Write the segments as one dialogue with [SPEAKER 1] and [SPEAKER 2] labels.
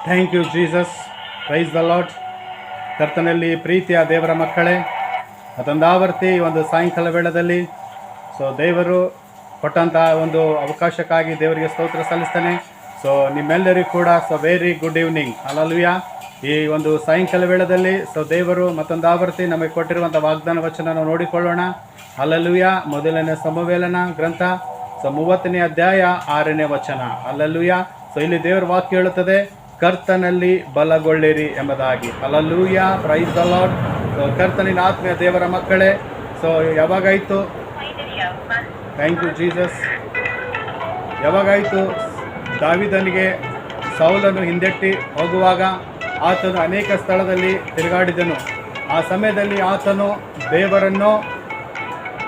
[SPEAKER 1] Thank you Jesus. Praise the Lord. ಕರ್ತನಲ್ಲಿ ಪ್ರೀತಿಯ ದೇವರ ಮಕ್ಕಳೇ, ಮತ್ತೊಂದಾವರ್ತಿ ಒಂದು ಸಾಯಂಕಾಲ ವೇಳೆಯಲ್ಲಿ ದೇವರು ಕೊಟ್ಟಂಥ ಒಂದು ಅವಕಾಶಕ್ಕಾಗಿ ದೇವರಿಗೆ ಸ್ತೋತ್ರ ಸಲ್ಲಿಸ್ತೇನೆ. ನಿಮ್ಮೆಲ್ಲರಿಗೂ ಕೂಡ ವೆರಿ ಗುಡ್ ಈವ್ನಿಂಗ್. ಹಲ್ಲೆಲೂಯಾ. ಈ ಒಂದು ಸಾಯಂಕಾಲ ವೇಳೆಯಲ್ಲಿ ದೇವರು ಮತ್ತೊಂದಾವರ್ತಿ ನಮಗೆ ಕೊಟ್ಟಿರುವಂಥ ವಾಗ್ದಾನ ವಚನ ನಾವು ನೋಡಿಕೊಳ್ಳೋಣ. ಹಲ್ಲೆಲೂಯಾ. ಮೊದಲನೇ ಸಮುವೇಲನ ಗ್ರಂಥ 30ನೇ ಅಧ್ಯಾಯ 6ನೇ ವಚನ. ಹಲ್ಲೆಲೂಯಾ. ಇಲ್ಲಿ ದೇವರ ವಾಕ್ಯ ಹೇಳುತ್ತದೆ, ಕರ್ತನಲ್ಲಿ ಬಲಗೊಳ್ಳಿರಿ ಎಂಬುದಾಗಿ. ಹಲ್ಲೆಲೂಯಾ. Praise the Lord. ಕರ್ತನಿನ ಆತ್ಮೀಯ ದೇವರ ಮಕ್ಕಳೇ, ಯಾವಾಗಾಯಿತು, ಥ್ಯಾಂಕ್ ಯು ಜೀಸಸ್, ಯಾವಾಗಾಯಿತು ದಾವೀದನಿಗೆ ಸೌಲನು ಹಿಂದೆಟ್ಟಿ ಹೋಗುವಾಗ ಆತನು ಅನೇಕ ಸ್ಥಳದಲ್ಲಿ ತಿರುಗಾಡಿದನು. ಆ ಸಮಯದಲ್ಲಿ ಆತನು ದೇವರನ್ನು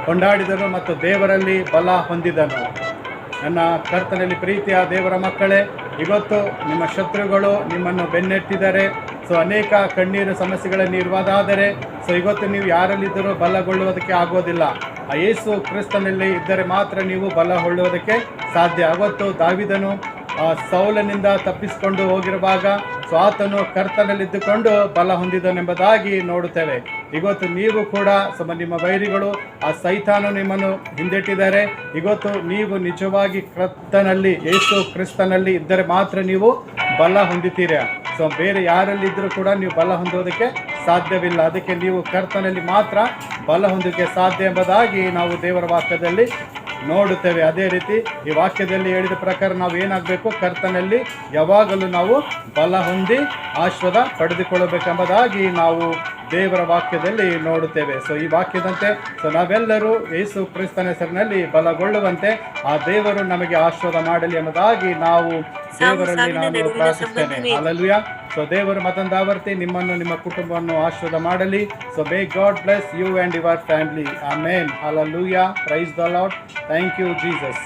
[SPEAKER 1] ಕೊಂಡಾಡಿದನು ಮತ್ತು ದೇವರಲ್ಲಿ ಬಲ ಹೊಂದಿದನು. ನನ್ನ ಕರ್ತನಲ್ಲಿ ಪ್ರೀತಿಯ ದೇವರ ಮಕ್ಕಳೇ, ಇವತ್ತು ನಿಮ್ಮ ಶತ್ರುಗಳು ನಿಮ್ಮನ್ನು ಬೆನ್ನಟ್ಟಿದ್ದಾರೆ. ಅನೇಕ ಕಣ್ಣೀರು ಸಮಸ್ಯೆಗಳನ್ನು ಇರುವುದಾದರೆ ಇವತ್ತು ನೀವು ಯಾರಲ್ಲಿದ್ದರೂ ಬಲಗೊಳ್ಳುವುದಕ್ಕೆ ಆಗೋದಿಲ್ಲ. ಆ ಯೇಸು ಕ್ರಿಸ್ತನಲ್ಲಿ ಇದ್ದರೆ ಮಾತ್ರ ನೀವು ಬಲ ಹೊಳ್ಳುವುದಕ್ಕೆ ಸಾಧ್ಯ. ಅವತ್ತು ದಾವೀದನು ಸೌಲನಿಂದ ತಪ್ಪಿಸಿಕೊಂಡು ಹೋಗಿರುವಾಗ ಆತನು ಕರ್ತನಲ್ಲಿದ್ದುಕೊಂಡು ಬಲ ಹೊಂದಿದನೆಂಬುದಾಗಿ ನೋಡುತ್ತೇವೆ. ಇವತ್ತು ನೀವು ಕೂಡ ನಿಮ್ಮ ವೈರಿಗಳು ಆ ಸೈತಾನು ನಿಮ್ಮನ್ನು ಹಿಂದೆಟ್ಟಿದ್ದಾರೆ. ಇವತ್ತು ನೀವು ನಿಜವಾಗಿ ಕರ್ತನಲ್ಲಿ ಯೇಸು ಕ್ರಿಸ್ತನಲ್ಲಿ ಇದ್ದರೆ ಮಾತ್ರ ನೀವು ಬಲ ಹೊಂದುತ್ತೀರಾ. ಬೇರೆ ಯಾರಲ್ಲಿದ್ದರೂ ಕೂಡ ನೀವು ಬಲ ಹೊಂದೋದಕ್ಕೆ ಸಾಧ್ಯವಿಲ್ಲ. ಅದಕ್ಕೆ ನೀವು ಕರ್ತನಲ್ಲಿ ಮಾತ್ರ ಬಲ ಹೊಂದೋಕ್ಕೆ ಸಾಧ್ಯ ಎಂಬುದಾಗಿ ನಾವು ದೇವರ ವಾಕ್ಯದಲ್ಲಿ ನೋಡುತ್ತೇವೆ. ಅದೇ ರೀತಿ ಈ ವಾಕ್ಯದಲ್ಲಿ ಹೇಳಿದ ಪ್ರಕಾರ ನಾವು ಏನಾಗಬೇಕು, ಕರ್ತನಲ್ಲಿ ಯಾವಾಗಲೂ ನಾವು ಬಲ ಹೊಂದಿ ಆಶೀರ್ವಾದ ಪಡೆದುಕೊಳ್ಳಬೇಕೆಂಬುದಾಗಿ ನಾವು ದೇವರ ವಾಕ್ಯದಲ್ಲಿ ನೋಡುತ್ತೇವೆ. ಈ ವಾಕ್ಯದಂತೆ ನಾವೆಲ್ಲರೂ ಯೇಸು ಕ್ರಿಸ್ತನ ಹೆಸರಿನಲ್ಲಿ ಬಲಗೊಳ್ಳುವಂತೆ ಆ ದೇವರು ನಮಗೆ ಆಶೀರ್ವಾದ ಮಾಡಲಿ ಎಂಬುದಾಗಿ ನಾವು ದೇವರಲ್ಲಿ ನಾನು ಪ್ರಾರ್ಥಿಸ್ತೇನೆ. ಹಲ್ಲೆಲೂಯಾ. ದೇವರು ಮತ್ತೊಂದಾವರ್ತಿ ನಿಮ್ಮನ್ನು ನಿಮ್ಮ ಕುಟುಂಬವನ್ನು ಆಶೀರ್ವಾದ ಮಾಡಲಿ. May God bless you and your family. Amen. Hallelujah. Praise the Lord. Thank you Jesus.